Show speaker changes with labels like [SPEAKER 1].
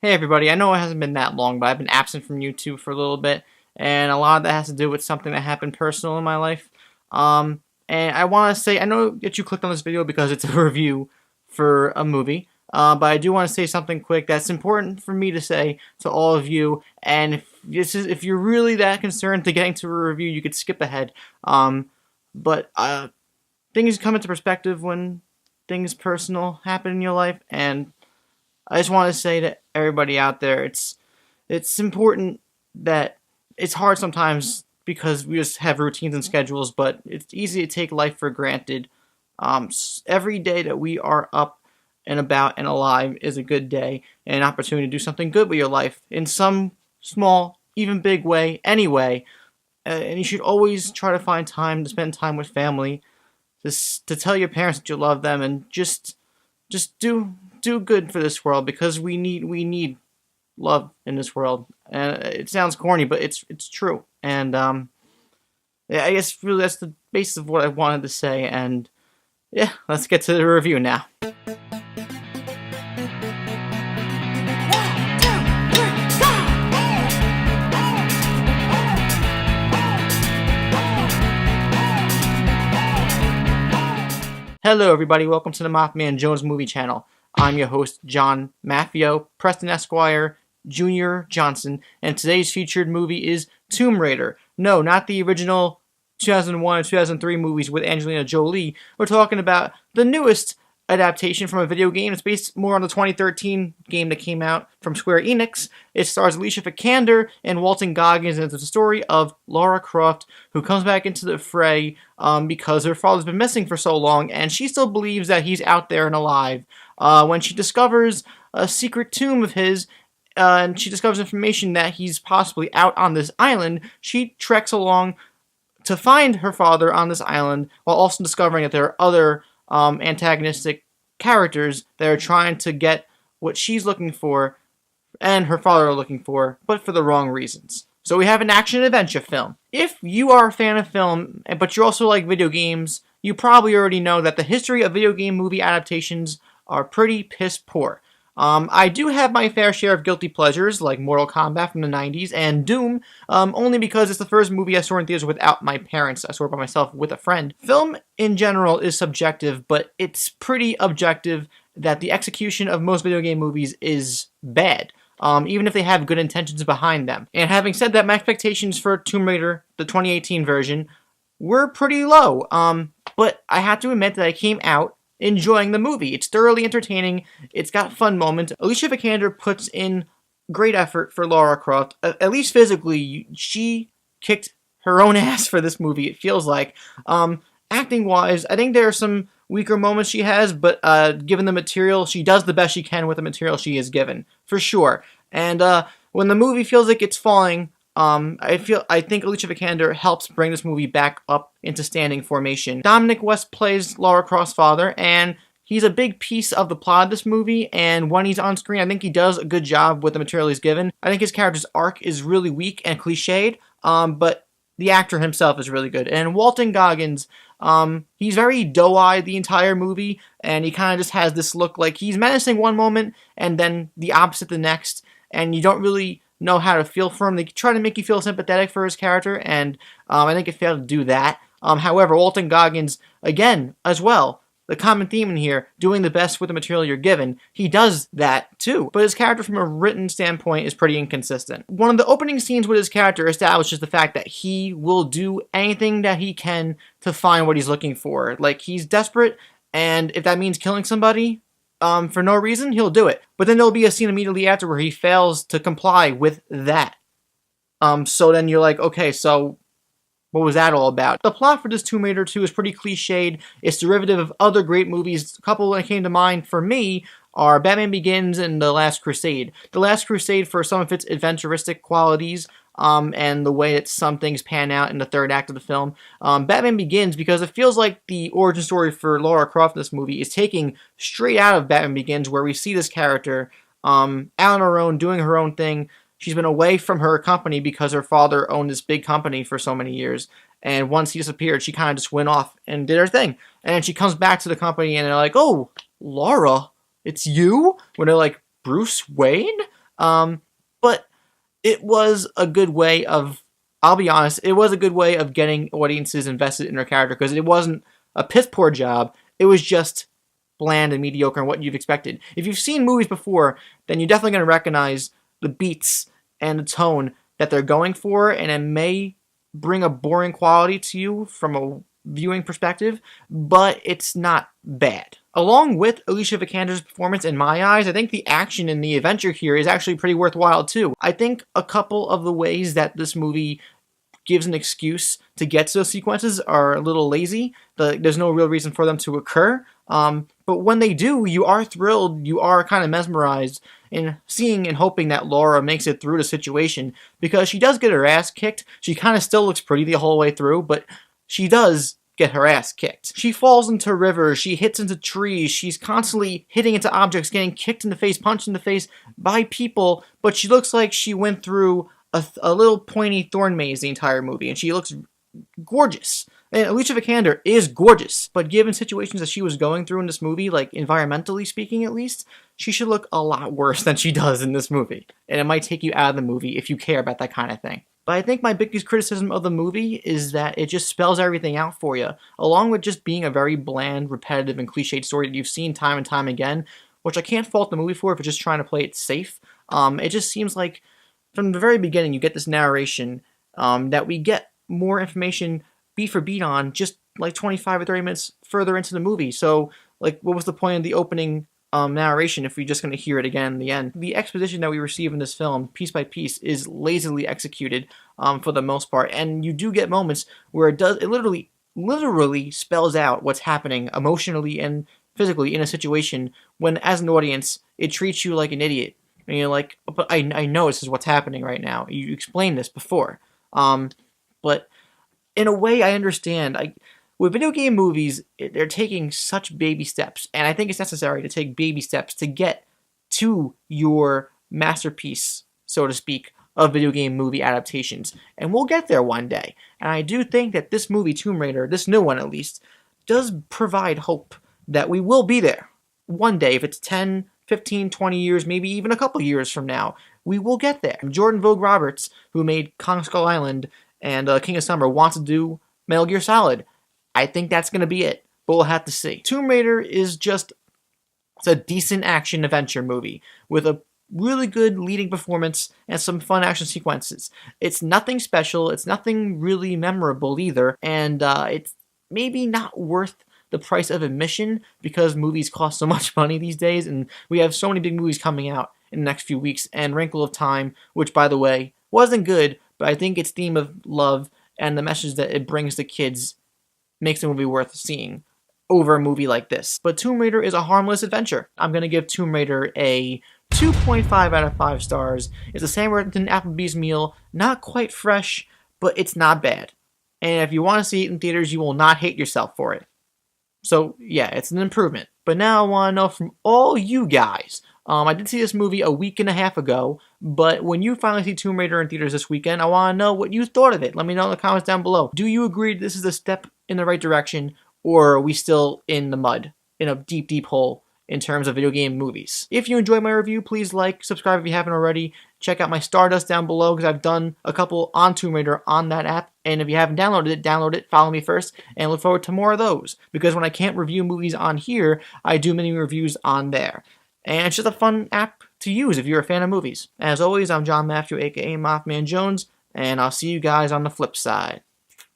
[SPEAKER 1] Hey everybody, I know it hasn't been that long, but I've been absent from YouTube for a little bit, and a lot of that has to do with something that happened personal in my life. And I want to say, I know that you clicked on this video because it's a review for a movie, but I do want to say something quick that's important for me to say to all of you, and if you're really that concerned to getting to a review, you could skip ahead. But things come into perspective when things personal happen in your life, and I just want to say to everybody out there, it's important that it's hard sometimes because we just have routines and schedules, but it's easy to take life for granted. Every day that we are up and about and alive is a good day and an opportunity to do something good with your life in some small, even big way, anyway. And you should always try to find time to spend time with family, to tell your parents that you love them, and just do good for this world, because we need love in this world. And it sounds corny, but it's true. And yeah, I guess really that's the basis of what I wanted to say. And yeah, let's get to the review now. Hello everybody, welcome to the MaffmanJones movie channel. I'm your host, John Maffio, Preston Esquire, Jr. Johnson, and today's featured movie is Tomb Raider. No, not the original 2001 and 2003 movies with Angelina Jolie. We're talking about the newest adaptation from a video game. It's based more on the 2013 game that came out from Square Enix. It stars Alicia Vikander and Walton Goggins, and it's the story of Lara Croft, who comes back into the fray because her father's been missing for so long, and she still believes that he's out there and alive. When she discovers a secret tomb of his, and she discovers information that he's possibly out on this island, she treks along to find her father on this island, while also discovering that there are other antagonistic characters that are trying to get what she's looking for and her father are looking for, but for the wrong reasons. So we have an action-adventure film. If you are a fan of film, but you also like video games, you probably already know that the history of video game movie adaptations are pretty piss poor. I do have my fair share of guilty pleasures, like Mortal Kombat from the 90s and Doom, only because it's the first movie I saw in theaters without my parents. I saw it by myself with a friend. Film, in general, is subjective, but it's pretty objective that the execution of most video game movies is bad, even if they have good intentions behind them. And having said that, my expectations for Tomb Raider, the 2018 version, were pretty low, but I have to admit that I came out enjoying the movie. It's thoroughly entertaining. It's got fun moments. Alicia Vikander puts in great effort for Lara Croft. At least physically, she kicked her own ass for this movie, it feels like. Acting-wise, I think there are some weaker moments she has, but given the material, she does the best she can with the material she is given, for sure. And when the movie feels like it's falling, I think Alicia Vikander helps bring this movie back up into standing formation. Dominic West plays Lara Croft's father, and he's a big piece of the plot of this movie, and when he's on screen, I think he does a good job with the material he's given. I think his character's arc is really weak and cliched, but the actor himself is really good. And Walton Goggins, he's very doe-eyed the entire movie, and he kind of just has this look like he's menacing one moment, and then the opposite the next, and you don't really know how to feel for him. They try to make you feel sympathetic for his character, and I think it failed to do that. However, Walton Goggins, again, as well, the common theme in here, doing the best with the material you're given, he does that too. But his character from a written standpoint is pretty inconsistent. One of the opening scenes with his character establishes the fact that he will do anything that he can to find what he's looking for. Like, he's desperate, and if that means killing somebody for no reason, he'll do it. But then there'll be a scene immediately after where he fails to comply with that. So then you're like, okay, so what was that all about? The plot for this Tomb Raider 2 is pretty cliched. It's derivative of other great movies. A couple that came to mind for me are Batman Begins and The Last Crusade. The Last Crusade for some of its adventuristic qualities, and the way that some things pan out in the third act of the film. Batman Begins, because it feels like the origin story for Lara Croft in this movie is taking straight out of Batman Begins, where we see this character out on her own, doing her own thing. She's been away from her company because her father owned this big company for so many years, and once he disappeared, she kind of just went off and did her thing. And then she comes back to the company, and they're like, "Oh, Lara, it's you?" When they're like, "Bruce Wayne?" But it was a good way of, I'll be honest, it was a good way of getting audiences invested in her character, because it wasn't a piss poor job. It was just bland and mediocre and what you've expected. If you've seen movies before, then you're definitely going to recognize the beats and the tone that they're going for, and it may bring a boring quality to you from a viewing perspective, but it's not bad. Along with Alicia Vikander's performance, in my eyes, I think the action and the adventure here is actually pretty worthwhile too. I think a couple of the ways that this movie gives an excuse to get to those sequences are a little lazy. There's no real reason for them to occur. But when they do, you are thrilled, you are kind of mesmerized in seeing and hoping that Laura makes it through the situation, because she does get her ass kicked. She kind of still looks pretty the whole way through, but she does get her ass kicked. She falls into rivers, she hits into trees, she's constantly hitting into objects, getting kicked in the face, punched in the face by people, but she looks like she went through a little pointy thorn maze the entire movie, and she looks gorgeous. And Alicia Vikander is gorgeous, but given situations that she was going through in this movie, like environmentally speaking at least, she should look a lot worse than she does in this movie. And it might take you out of the movie if you care about that kind of thing. But I think my biggest criticism of the movie is that it just spells everything out for you, along with just being a very bland, repetitive, and cliched story that you've seen time and time again, which I can't fault the movie for if it's just trying to play it safe. It just seems like from the very beginning you get this narration that we get more information beat for beat on just like 25 or 30 minutes further into the movie. So, like, what was the point of the opening narration if we're just going to hear it again in the end? The exposition that we receive in this film, piece by piece, is lazily executed for the most part, and you do get moments where it literally spells out what's happening emotionally and physically in a situation when, as an audience, it treats you like an idiot. And you're like, but I know this is what's happening right now. You explained this before. But in a way, I understand. With video game movies, they're taking such baby steps, and I think it's necessary to take baby steps to get to your masterpiece, so to speak, of video game movie adaptations. And we'll get there one day. And I do think that this movie, Tomb Raider, this new one at least, does provide hope that we will be there one day. If it's 10, 15, 20 years, maybe even a couple years from now, we will get there. Jordan Vogt Roberts, who made Kong Skull Island and King of Summer, wants to do Metal Gear Solid. I think that's going to be it, but we'll have to see. Tomb Raider is it's a decent action adventure movie with a really good leading performance and some fun action sequences. It's nothing special, it's nothing really memorable either, and it's maybe not worth the price of admission because movies cost so much money these days, and we have so many big movies coming out in the next few weeks, and Wrinkle of Time, which, by the way, wasn't good, but I think its theme of love and the message that it brings to kids makes the movie worth seeing over a movie like this. But Tomb Raider is a harmless adventure. I'm going to give Tomb Raider a 2.5 out of 5 stars. It's a Sam Worthington Applebee's meal, not quite fresh, but it's not bad. And if you want to see it in theaters, you will not hate yourself for it. So yeah, it's an improvement. But now I want to know from all you guys. I did see this movie a week and a half ago, but when you finally see Tomb Raider in theaters this weekend, I want to know what you thought of it. Let me know in the comments down below. Do you agree this is a step in the right direction, or are we still in the mud, in a deep, deep hole in terms of video game movies? If you enjoyed my review, please like, subscribe if you haven't already. Check out my Stardust down below because I've done a couple on Tomb Raider on that app. And if you haven't download it, follow me first, and look forward to more of those. Because when I can't review movies on here, I do many reviews on there. And it's just a fun app to use if you're a fan of movies. As always, I'm John Matthew, aka MaffmanJones, and I'll see you guys on the flip side.